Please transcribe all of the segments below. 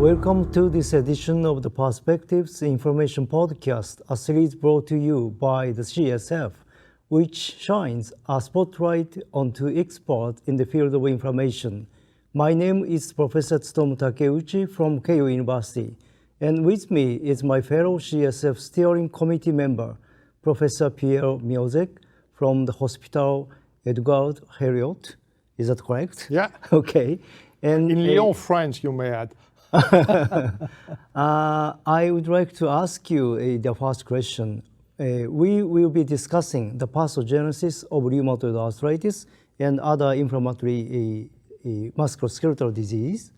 Welcome to this edition of the Perspectives Information Podcast, a series brought to you by the CSF, which shines a spotlight onto experts in the field of inflammation. My name is Professor Tsutomu Takeuchi from Keio University, and with me is my fellow CSF steering committee member, Professor Pierre Miossec from the Hospital Edgar Herriot. Is that correct? Yeah. Okay. And in Lyon, France, you may add. I would like to ask you the first question. We will be discussing the pathogenesis of rheumatoid arthritis and other inflammatory musculoskeletal disease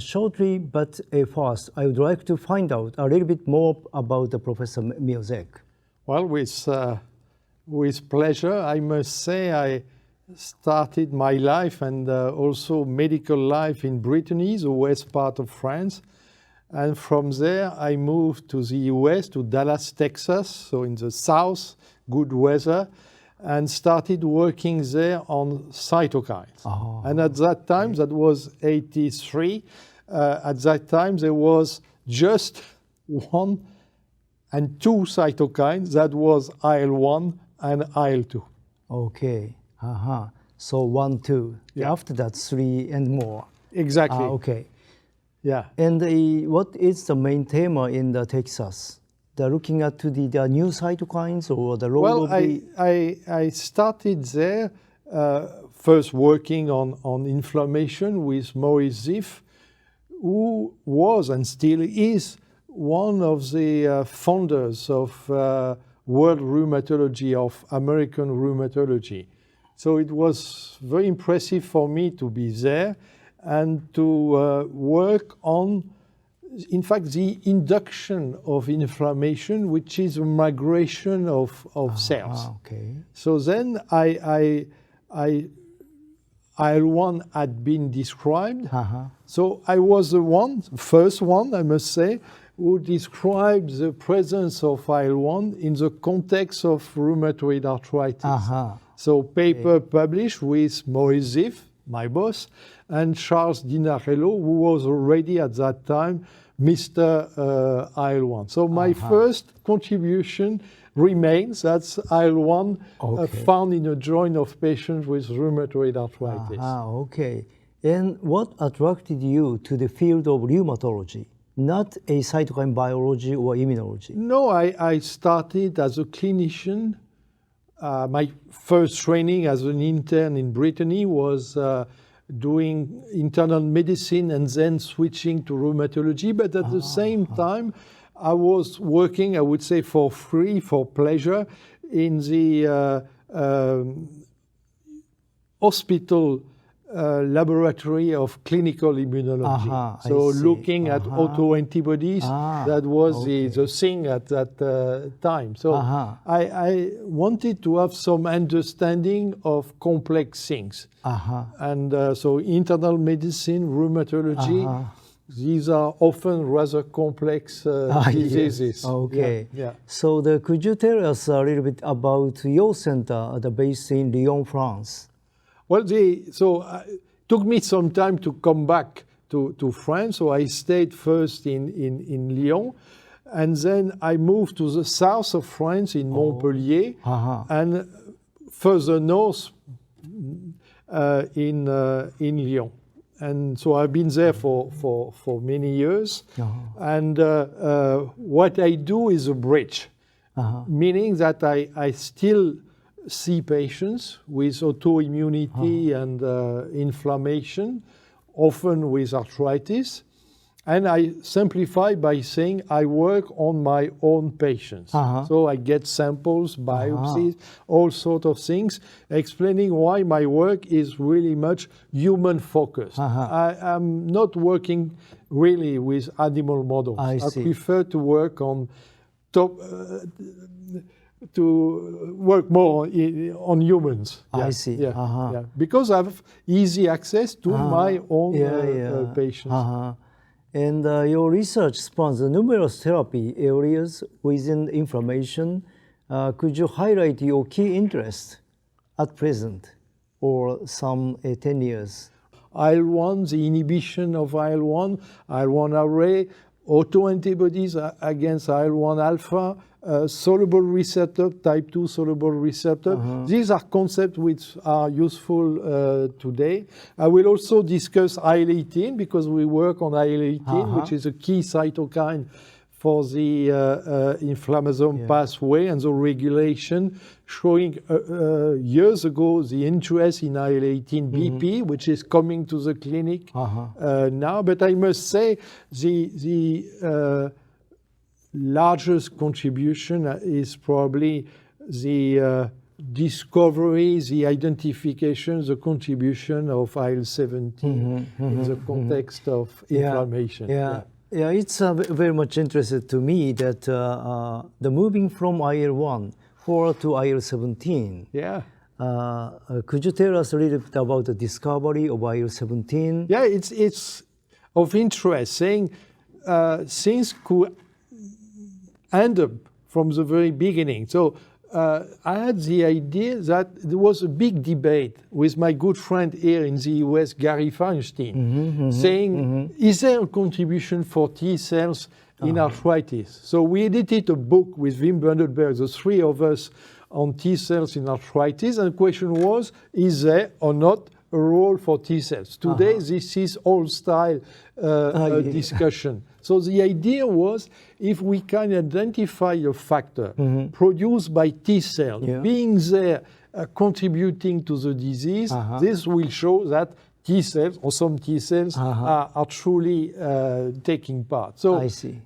shortly, but first, I would like to find out a little bit more about the Professor Miossec. Well, with pleasure, I must say I started my life and also medical life in Brittany, the west part of France. And from there, I moved to the US, to Dallas, Texas, so in the south, good weather, and started working there on cytokines. Oh, and at that time, that was 83, at that time there was just one and two cytokines, that was IL-1 and IL-2. Okay. So 1, 2. Yeah. After that, 3 and more. Exactly. Okay. Yeah. And what is the main theme in the Texas? They're looking at the new cytokines or the role of the... I started there first working on inflammation with Maurice Ziff, who was and still is one of the founders of World Rheumatology, of American Rheumatology. So it was very impressive for me to be there and to work on, in fact, the induction of inflammation, which is a migration of cells. Okay. So then IL-1 had been described. So I was the first one, I must say, who described the presence of IL-1 in the context of rheumatoid arthritis. So paper published with Maurice Ziff, my boss, and Charles Dinarello, who was already at that time Mr. IL-1. So my first contribution remains, that's IL-1 found in a joint of patients with rheumatoid arthritis. Okay. And what attracted you to the field of rheumatology, not a cytokine biology or immunology? No, I started as a clinician. My first training as an intern in Brittany was doing internal medicine and then switching to rheumatology. But at the same time, I was working, I would say, for free, for pleasure, in the hospital laboratory of clinical immunology. So looking at autoantibodies, that was the thing at that time. So I wanted to have some understanding of complex things. And so internal medicine, rheumatology, these are often rather complex diseases. Yes. Okay. Yeah. So could you tell us a little bit about your center, based in Lyon, France? Well, it took me some time to come back to France. So I stayed first in Lyon, and then I moved to the south of France in Montpellier, and further north in Lyon. And so I've been there for many years. And what I do is a bridge, meaning that I still see patients with autoimmunity and inflammation, often with arthritis. And I simplify by saying I work on my own patients. So I get samples, biopsies, all sorts of things, explaining why my work is really much human focused. I'm not working really with animal models. I prefer to work on to work more on humans. I see. Yeah. Because I have easy access to my own patients. And your research spans numerous therapy areas within inflammation. Could you highlight your key interests at present or some 10 years? IL-1, the inhibition of IL-1, IL-1 array, autoantibodies against IL-1 alpha, soluble receptor, type 2 soluble receptor. These are concepts which are useful today. I will also discuss IL-18 because we work on IL-18, which is a key cytokine for the inflammasome pathway and the regulation, showing years ago the interest in IL-18 BP, which is coming to the clinic now. But I must say the largest contribution is probably the discovery, the identification, the contribution of IL-17 in the context of inflammation. Yeah, it's very much interesting to me that the moving from IL-1 to IL-17. Yeah. Could you tell us a little bit about the discovery of IL-17? Yeah, it's of interest, saying things could end up from the very beginning. So I had the idea that there was a big debate with my good friend here in the US, Gary Feinstein, saying, is there a contribution for T cells in arthritis? So we edited a book with Wim Bundelberg, the three of us, on T cells in arthritis. And the question was, is there or not a role for T cells? Today, this is old style discussion. So the idea was, if we can identify a factor produced by T cell being there, contributing to the disease, this will show that T cells, or some T cells, are truly taking part. So I see.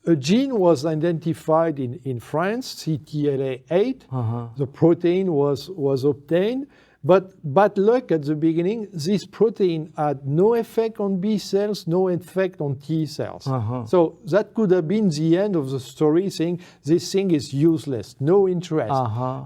A gene was identified in France, CTLA8. The protein was obtained. But bad luck at the beginning, this protein had no effect on B cells, no effect on T cells. So that could have been the end of the story, saying this thing is useless, no interest.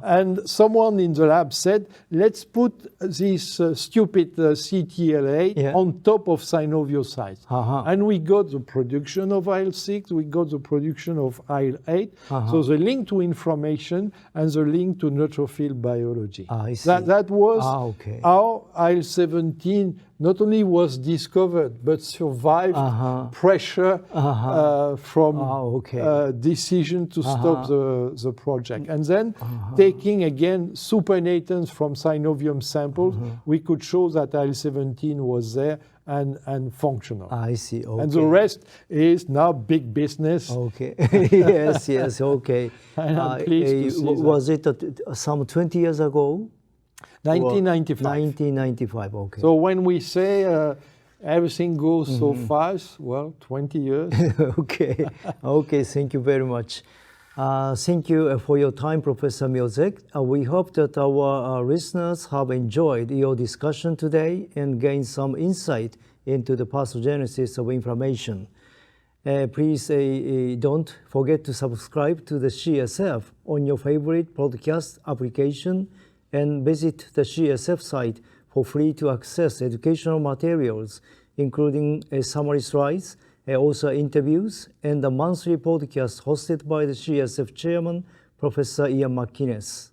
And someone in the lab said, let's put this stupid CTLA on top of synoviocytes. And we got the production of IL-6, we got the production of IL-8. So the link to inflammation and the link to neutrophil biology. That was how IL-17 not only was discovered, but survived pressure from decision to stop the project. And then taking again supinatants from synovium samples, we could show that IL-17 was there and functional. I see, okay. And the rest is now big business. Okay, yes, okay. And I'm pleased to see was it some 20 years ago? 1995. 1995, okay. So when we say everything goes so fast, well, 20 years. Okay, thank you very much. Thank you for your time, Professor Miossec. We hope that our listeners have enjoyed your discussion today and gained some insight into the pathogenesis of inflammation. Please don't forget to subscribe to the CSF on your favorite podcast application and visit the CSF site for free to access educational materials, including summary slides, also interviews, and a monthly podcast hosted by the CSF chairman, Professor Ian McInnes.